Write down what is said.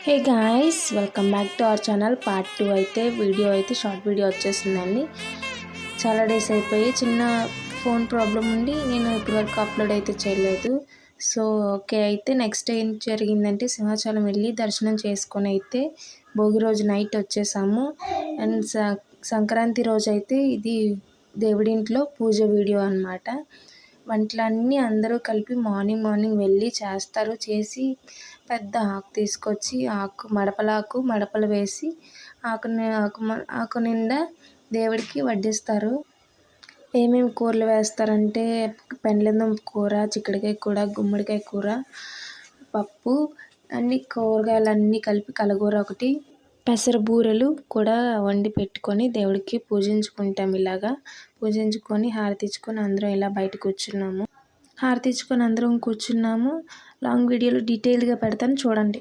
Hey guys, welcome back to our channel. Part 2 అయితే short video వచ్చేసిందండి. చాలా days అయిపోయి చిన్న ఫోన్ ప్రాబ్లం ఉండి నేను ఇప్పటివరకు అప్లోడ్ అయితే చేయలేదు. సో ఓకే, అయితే నెక్స్ట్ ఏం జరిగిందంటే సింహాచలం వెళ్ళి దర్శనం చేసుకొని అయితే భోగి రోజు నైట్ వచ్చేసాము. అండ్ సంక్రాంతి రోజు అయితే ఇది దేవుడింట్లో పూజ వీడియో అన్నమాట. వంటలన్నీ అందరూ కలిపి మార్నింగ్ వెళ్ళి చేస్తారు. చేసి పెద్ద ఆకు తీసుకొచ్చి మడపలు వేసి ఆకు నిండా దేవుడికి వడ్డిస్తారు. ఏమేమి కూరలు వేస్తారంటే పెండ్లిందం కూర, చిక్కుడుకాయ కూర, గుమ్మడికాయ కూర, పప్పు, అన్ని కూరగాయలన్నీ కలిపి కలగూర ఒకటి, పెసర బూరెలు కూడా వండి పెట్టుకొని దేవుడికి పూజించుకుంటాం. ఇలాగా పూజించుకొని హారతి ఇచ్చుకొని అందరం ఇలా బయట కూర్చున్నాము. హారతి ఇచ్చుకొని అందరం కూర్చున్నాము. లాంగ్ వీడియోలో డీటెయిల్గా పెడతాను, చూడండి.